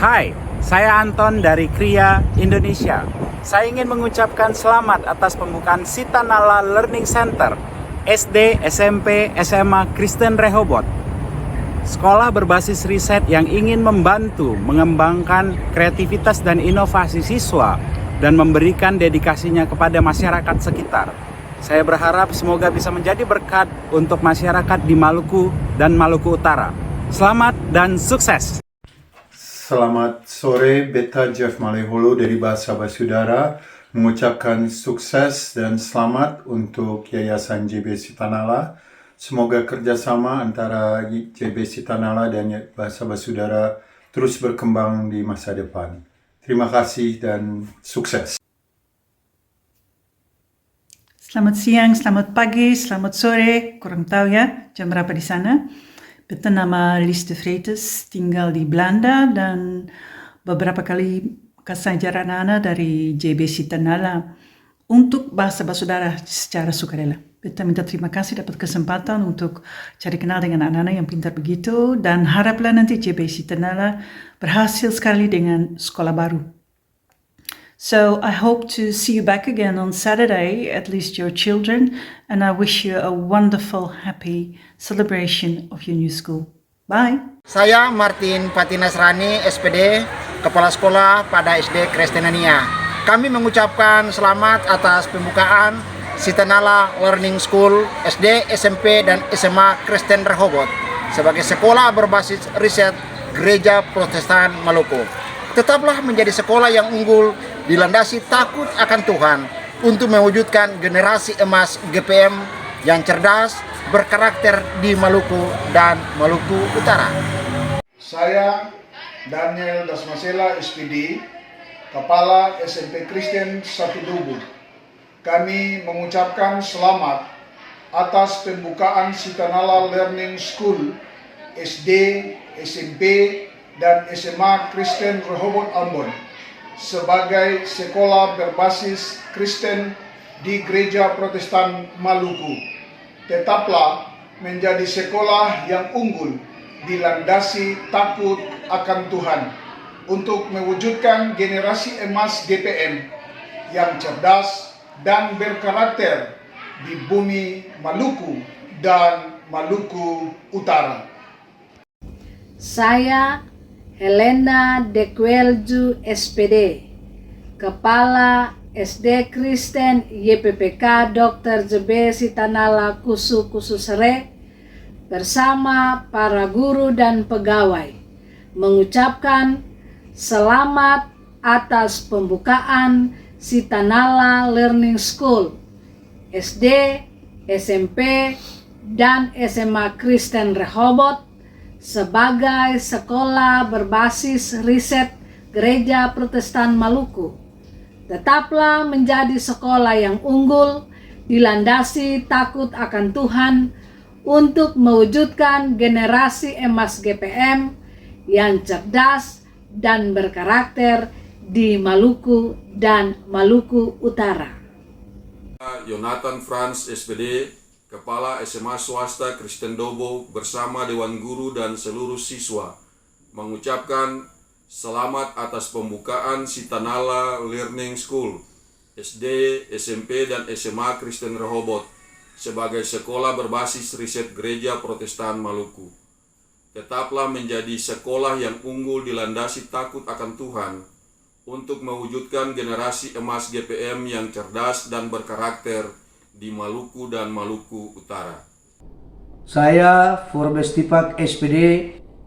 Hai, saya Anton dari Kria, Indonesia. Saya ingin mengucapkan selamat atas pembukaan Sitanala Learning Center, SD, SMP, SMA Kristen Rehoboth. Sekolah berbasis riset yang ingin membantu mengembangkan kreativitas dan inovasi siswa dan memberikan dedikasinya kepada masyarakat sekitar. Saya berharap semoga bisa menjadi berkat untuk masyarakat di Maluku dan Maluku Utara. Selamat dan sukses! Selamat sore, Beta Jeff Maleholo dari Bahasa Basudara mengucapkan sukses dan selamat untuk Yayasan JB Sitanala. Semoga kerjasama antara JB Sitanala dan Bahasa Basudara terus berkembang di masa depan. Terima kasih dan sukses. Selamat siang, selamat pagi, selamat sore, kurang tahu ya jam berapa di sana. Beta nama Lies de Vretes, tinggal di Belanda dan beberapa kali kesajaran anak dari JB Sitanala untuk Bahasa Basudara secara sukarela. Beta minta terima kasih dapat kesempatan untuk cari kenal dengan anak-anak yang pintar begitu dan haraplah nanti JB Sitanala berhasil sekali dengan sekolah baru. So I hope to see you back again on Saturday, at least your children, and I wish you a wonderful, happy celebration of your new school. Bye. Saya Martin Patinasrani, SPD, Kepala Sekolah pada SD Kristenania. Kami mengucapkan selamat atas pembukaan Sitanala Learning School SD, SMP, dan SMA Kristen Rehoboth sebagai sekolah berbasis riset Gereja Protestan Maluku. Tetaplah menjadi sekolah yang unggul, dilandasi takut akan Tuhan untuk mewujudkan generasi emas GPM yang cerdas, berkarakter di Maluku dan Maluku Utara. Saya Daniel Dasmasela SPD, Kepala SMP Kristen Satudubu. Kami mengucapkan selamat atas pembukaan Sitanala Learning School SD, SMP, dan SMA Kristen Rehoboth Ambon sebagai sekolah berbasis Kristen di Gereja Protestan Maluku. Tetaplah menjadi sekolah yang unggul, dilandasi takut akan Tuhan untuk mewujudkan generasi emas GPM yang cerdas dan berkarakter di bumi Maluku dan Maluku Utara. Saya Helena Dekwelju SPD, Kepala SD Kristen YPPK Dr. JB Sitanala Kusu Sere bersama para guru dan pegawai mengucapkan selamat atas pembukaan Sitanala Learning School SD, SMP, dan SMA Kristen Rehoboth sebagai sekolah berbasis riset Gereja Protestan Maluku. Tetaplah menjadi sekolah yang unggul, dilandasi takut akan Tuhan untuk mewujudkan generasi emas GPM yang cerdas dan berkarakter di Maluku dan Maluku Utara. Jonathan Franz SPD, Kepala SMA Swasta Kristen Dobo bersama Dewan Guru dan seluruh siswa mengucapkan selamat atas pembukaan Sitanala Learning School SD, SMP, dan SMA Kristen Rehoboth sebagai sekolah berbasis riset Gereja Protestan Maluku. Tetaplah menjadi sekolah yang unggul, dilandasi takut akan Tuhan untuk mewujudkan generasi emas GPM yang cerdas dan berkarakter di Maluku dan Maluku Utara. Saya Forbes Tipak SPD,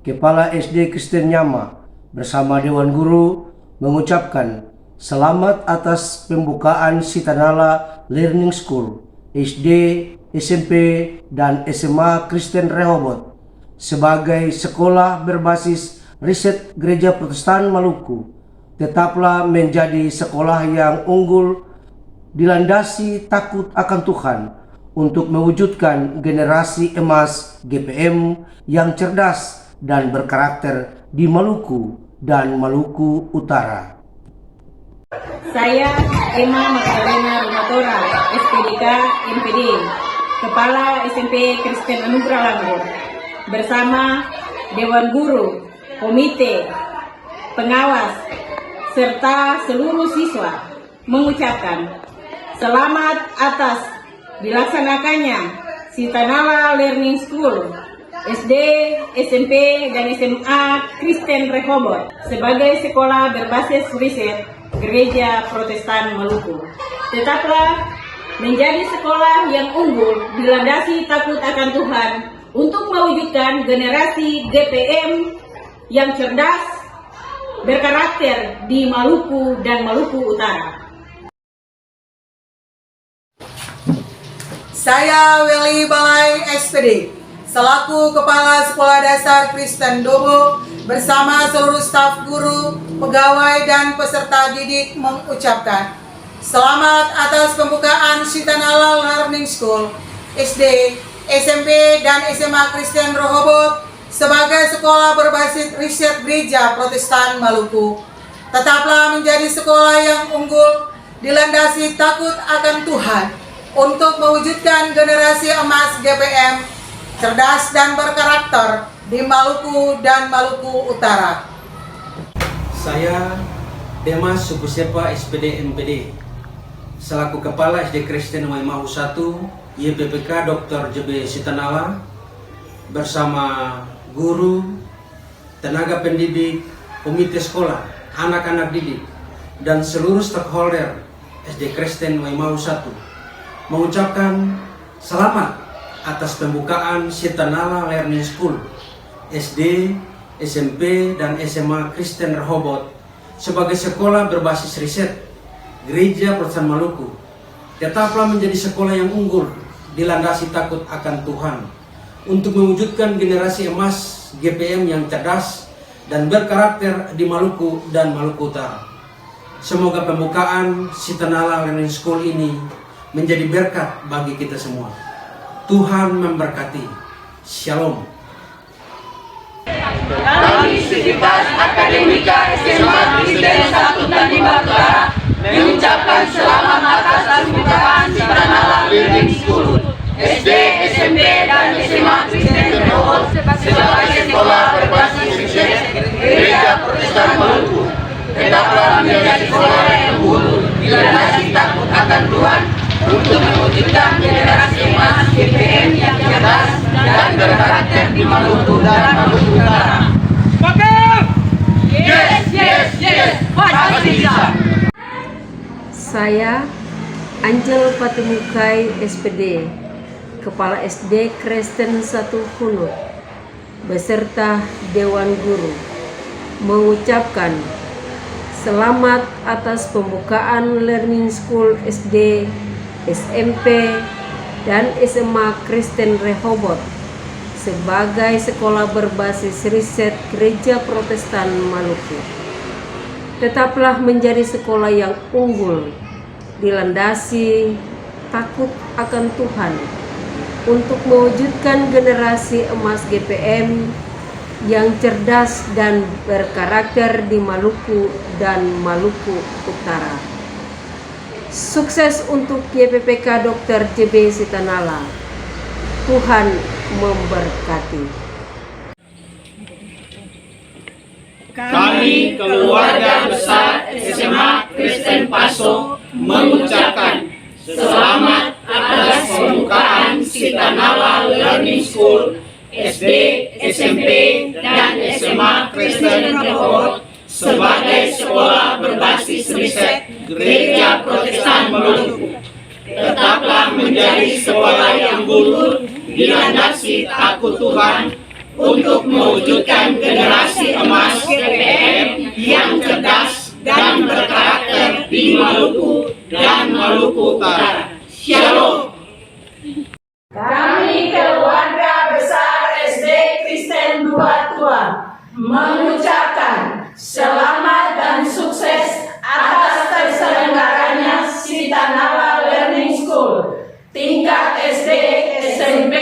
Kepala SD Kristen Nyama, bersama Dewan Guru mengucapkan selamat atas pembukaan Sitanala Learning School SD, SMP, dan SMA Kristen Rehoboth sebagai sekolah berbasis riset Gereja Protestan Maluku. Tetaplah menjadi sekolah yang unggul, dilandasi takut akan Tuhan untuk mewujudkan generasi emas GPM yang cerdas dan berkarakter di Maluku dan Maluku Utara. Saya Emma Magdalena Rumatora, SPDK MPD, Kepala SMP Kristen Anugerah Langgur, bersama Dewan Guru, Komite, pengawas, serta seluruh siswa mengucapkan selamat atas dilaksanakannya Sitanala Learning School SD, SMP, dan SMA Kristen Rehoboth sebagai sekolah berbasis riset Gereja Protestan Maluku. Tetaplah menjadi sekolah yang unggul, dilandasi takut akan Tuhan untuk mewujudkan generasi GPM yang cerdas, berkarakter di Maluku dan Maluku Utara. Saya Willy Balai SPD, selaku Kepala Sekolah Dasar Kristen Dobo bersama seluruh staf guru, pegawai, dan peserta didik mengucapkan selamat atas pembukaan Sitanala Learning School SD, SMP, dan SMA Kristen Rehoboth sebagai sekolah berbasis riset Gereja Protestan Maluku. Tetaplah menjadi sekolah yang unggul, dilandasi takut akan Tuhan untuk mewujudkan generasi emas GPM cerdas dan berkarakter di Maluku dan Maluku Utara. Saya Demas Sukusepa SPD MPD, selaku Kepala SD Kristen Waimahu 1 YPPK Dr. JB Sitanala bersama guru, tenaga pendidik, komite sekolah, anak-anak didik, dan seluruh stakeholder SD Kristen Waimahu 1 mengucapkan selamat atas pembukaan Sitanala Learning School SD, SMP, dan SMA Kristen Rehoboth sebagai sekolah berbasis riset Gereja Protestan Maluku. Tetaplah menjadi sekolah yang unggul, dilandasi takut akan Tuhan untuk mewujudkan generasi emas GPM yang cerdas dan berkarakter di Maluku dan Maluku Utara. Semoga pembukaan Sitanala Learning School ini menjadi berkat bagi kita semua. Tuhan memberkati. Shalom. Kami Sivitas Akademika SMA Kristen 1 Tanimbar Utara mengucapkan selamat atas pembukaan Sitanala Learning School SD, SMP, dan SMA Kristen Rehoboth sebagai sekolah berbasis riset Gereja Protestan Maluku. Tetaplah menjadi sekolah yang unggul, dilandasi takut akan Tuhan untuk mewujudkan generasi emas GPM yang cerdas dan berkarakter di Maluku dan Maluku Utara. Yes, yes, yes, pasti bisa. Saya Angel Patimukai SPD, Kepala SD Kristen 1 Hunut, beserta Dewan Guru, mengucapkan selamat atas pembukaan Learning School SD, SMP, dan SMA Kristen Rehoboth sebagai sekolah berbasis riset Gereja Protestan Maluku. Tetaplah menjadi sekolah yang unggul, dilandasi takut akan Tuhan untuk mewujudkan generasi emas GPM yang cerdas dan berkarakter di Maluku dan Maluku Utara. Sukses untuk YPPK Dr. JB Sitanala. Tuhan memberkati. Kami keluarga besar SMA Kristen Paso mengucapkan selamat atas pembukaan Sitanala Learning School SD, SMP, dan SMA Kristen Rehoboth sebagai sekolah berbasis riset Gereja Protestan Maluku. Tetaplah menjadi sekolah yang unggul, dilandasi takut Tuhan untuk mewujudkan generasi emas GPM yang cerdas dan berkarakter di Maluku dan Maluku Utara. Shalom. Kami keluarga besar SD Kristen Dua Tua mengucapkan selamat dan sukses atas terselenggaranya Sitanala Learning School tingkat SD, SMP,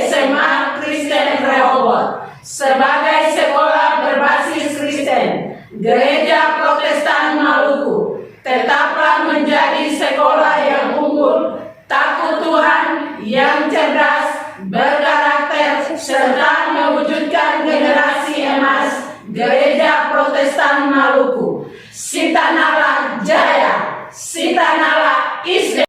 SMA Kristen Rehoboth sebagai sekolah berbasis Kristen Gereja Protestan Maluku. Tetaplah menjadi sekolah yang unggul, takut Tuhan, yang cerdas, berkarakter, serta mewujudkan generasi emas Gereja Protestan Maluku. Sitanala Jaya, Sitanala ISDE.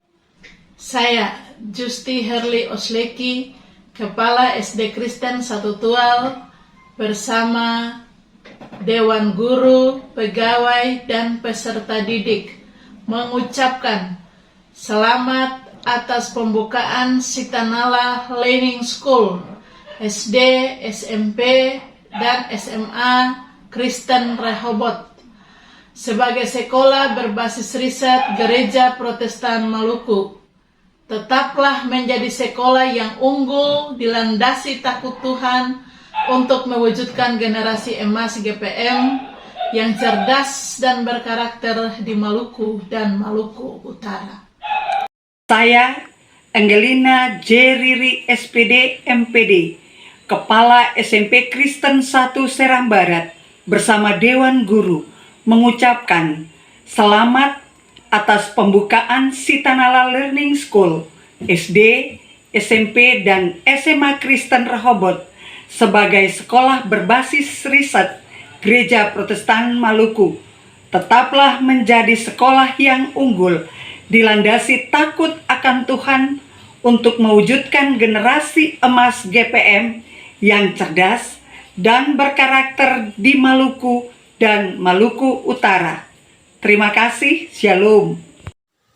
Saya Justi Herli Osleki, Kepala SD Kristen Satu Tual, bersama Dewan Guru, Pegawai, dan peserta didik mengucapkan selamat atas pembukaan Sitanala Learning School SD, SMP, dan SMA Kristen Rehoboth sebagai sekolah berbasis riset Gereja Protestan Maluku. Tetaplah menjadi sekolah yang unggul, dilandasi takut Tuhan, untuk mewujudkan generasi emas GPM yang cerdas dan berkarakter di Maluku dan Maluku Utara. Saya Angelina J. Riri SPD MPD, Kepala SMP Kristen 1 Serang Barat, bersama Dewan Guru mengucapkan selamat atas pembukaan Sitanala Learning School SD, SMP, dan SMA Kristen Rehoboth sebagai sekolah berbasis riset Gereja Protestan Maluku. Tetaplah menjadi sekolah yang unggul, dilandasi takut akan Tuhan untuk mewujudkan generasi emas GPM yang cerdas dan berkarakter di Maluku dan Maluku Utara. Terima kasih, Shalom.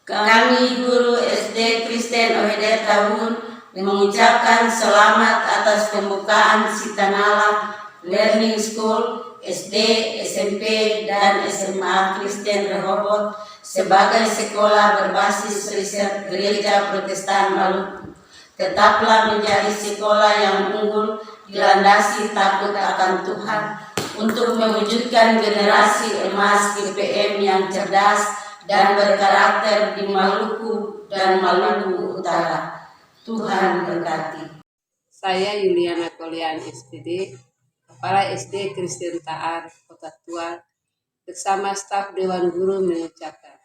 Kami guru SD Kristen OHD Tahun mengucapkan selamat atas pembukaan Sitanala Learning School SD, SMP, dan SMA Kristen Rehoboth sebagai sekolah berbasis riset Gereja Protestan Maluku. Tetaplah menjadi sekolah yang unggul, dilandasi takut akan Tuhan untuk mewujudkan generasi emas GPM yang cerdas dan berkarakter di Maluku dan Maluku Utara. Tuhan berkati. Saya Yuliana Kolian SPD, Kepala SD Kristen Taar Kota Tual, bersama staf Dewan Guru mengucapkan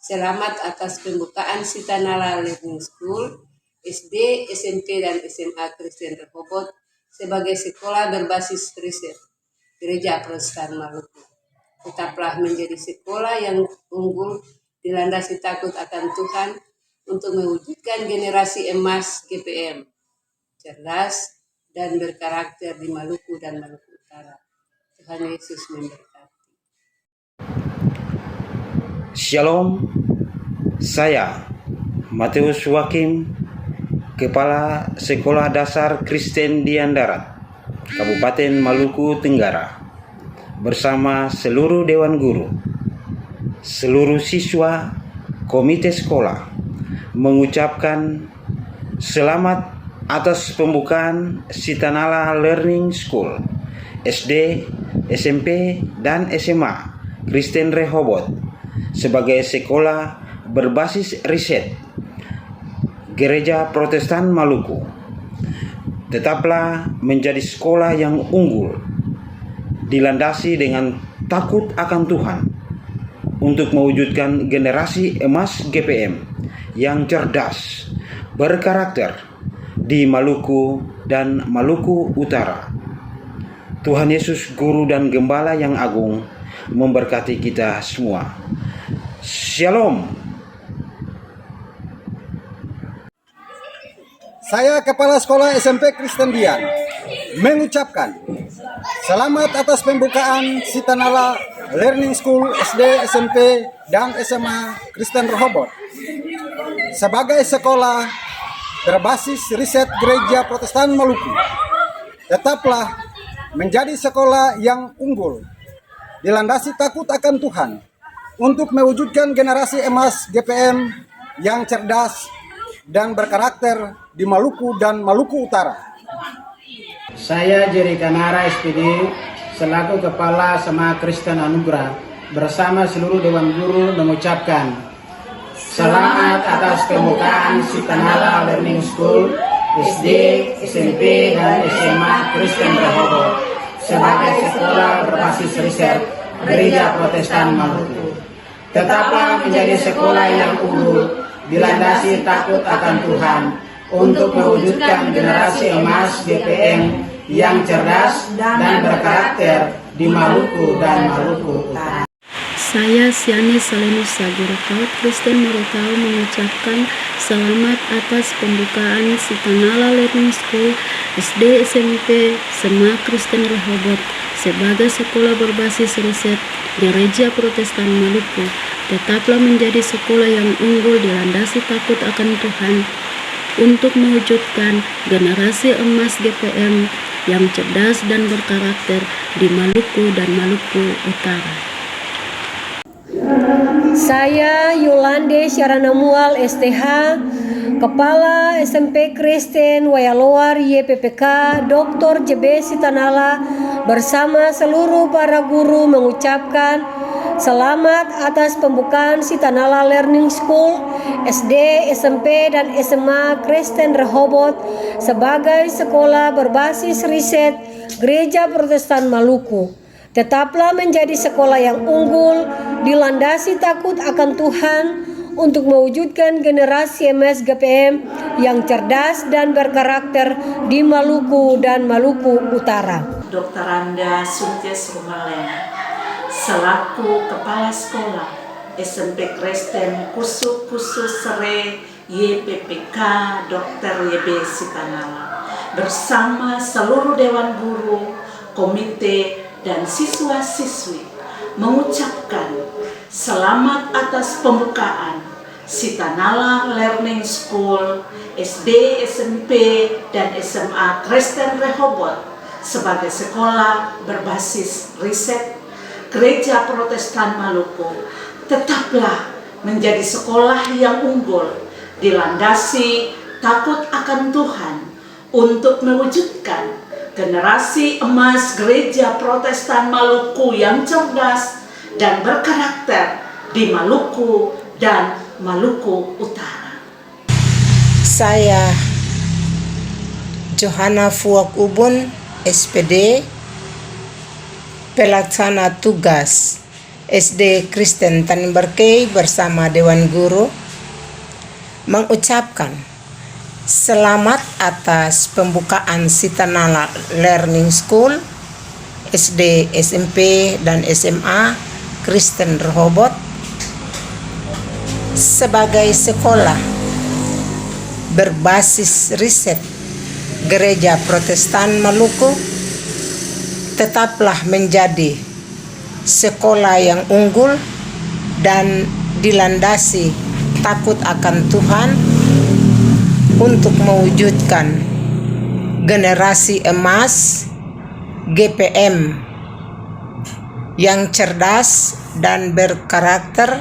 selamat atas pembukaan Sitanala Learning School SD, SMP, dan SMA Kristen Rehoboth sebagai sekolah berbasis riset Gereja Protestan Maluku. Tetaplah menjadi sekolah yang unggul, dilandasi takut akan Tuhan untuk mewujudkan generasi emas GPM, cerdas dan berkarakter di Maluku dan Maluku Utara. Tuhan Yesus memberkati. Shalom, saya Matius Wakim, Kepala Sekolah Dasar Kristen Dian Darat, Kabupaten Maluku Tenggara, bersama seluruh Dewan Guru, seluruh siswa, komite sekolah, mengucapkan selamat atas pembukaan Sitanala Learning School SD, SMP, dan SMA Kristen Rehoboth sebagai sekolah berbasis riset Gereja Protestan Maluku. Tetaplah menjadi sekolah yang unggul, dilandasi dengan takut akan Tuhan untuk mewujudkan generasi emas GPM yang cerdas, berkarakter di Maluku dan Maluku Utara. Tuhan Yesus, Guru dan Gembala yang agung, memberkati kita semua. Shalom. Saya Kepala Sekolah SMP Kristen Dian mengucapkan selamat atas pembukaan Sitanala Learning School SD, SMP, dan SMA Kristen Rehoboth sebagai sekolah berbasis riset Gereja Protestan Maluku. Tetaplah menjadi sekolah yang unggul, dilandasi takut akan Tuhan untuk mewujudkan generasi emas GPM yang cerdas dan berkarakter di Maluku dan Maluku Utara. Saya Jerry Kanara SPD selaku Kepala SMA Kristen Anugerah bersama seluruh Dewan Guru mengucapkan selamat atas pembukaan Sitanala Learning School SD, SMP, dan SMA Kristen Rehoboth sebagai sekolah berbasis riset Gereja Protestan Maluku. Tetaplah menjadi sekolah yang unggul, dilandasi takut akan Tuhan untuk mewujudkan generasi emas GPM yang cerdas dan berkarakter di Maluku dan Maluku Utara. Saya Siani Salenus Sagurakau Kristen Merotau mengucapkan selamat atas pembukaan Sitanala Learning School SD SMP SMA Kristen Rehoboth sebagai sekolah berbasis riset Gereja Protestan Maluku. Tetaplah menjadi sekolah yang unggul dilandasi takut akan Tuhan untuk mewujudkan generasi emas GPM yang cerdas dan berkarakter di Maluku dan Maluku Utara. Saya Yolande Syaranamual STH, Kepala SMP Kristen Wayaloar YPPK Dr. JB Sitanala bersama seluruh para guru mengucapkan selamat atas pembukaan Sitanala Learning School SD, SMP, dan SMA Kristen Rehoboth sebagai sekolah berbasis riset Gereja Protestan Maluku. Tetaplah menjadi sekolah yang unggul, dilandasi takut akan Tuhan untuk mewujudkan generasi MSGPM yang cerdas dan berkarakter di Maluku dan Maluku Utara. Dr. Anda Suntias Rumalena, selaku Kepala Sekolah SMP Kristen Kusu Sere YPPK Dr. YB Sitanala, bersama seluruh Dewan Guru, Komite, dan siswa-siswi mengucapkan selamat atas pembukaan Sitanala Learning School SD, SMP, dan SMA Kristen Rehoboth sebagai sekolah berbasis riset Gereja Protestan Maluku. Tetaplah menjadi sekolah yang unggul, dilandasi takut akan Tuhan untuk mewujudkan generasi emas Gereja Protestan Maluku yang cerdas dan berkarakter di Maluku dan Maluku Utara. Saya Johanna Fuak Ubun, SPD, pelaksana tugas SD Kristen Tanimbarkei bersama Dewan Guru, mengucapkan selamat atas pembukaan Sitanala Learning School SD, SMP, dan SMA Kristen Rehoboth sebagai sekolah berbasis riset Gereja Protestan Maluku. Tetaplah menjadi sekolah yang unggul dan dilandasi takut akan Tuhan untuk mewujudkan generasi emas GPM yang cerdas dan berkarakter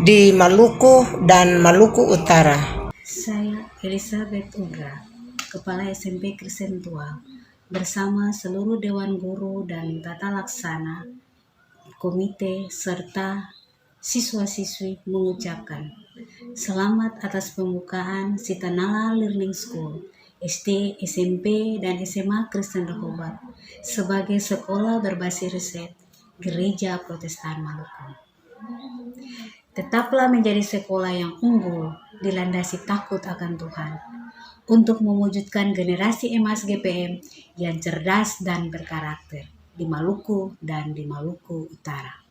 di Maluku dan Maluku Utara. Saya Elizabeth Ugra, Kepala SMP Kristen Tual, bersama seluruh Dewan Guru dan Tata Laksana, Komite, serta siswa-siswi mengucapkan selamat atas pembukaan Sitanala Learning School SD, SMP, dan SMA Kristen Rehoboth sebagai sekolah berbasis riset Gereja Protestan Maluku. Tetaplah menjadi sekolah yang unggul, dilandasi takut akan Tuhan untuk mewujudkan generasi emas GPM yang cerdas dan berkarakter di Maluku dan di Maluku Utara.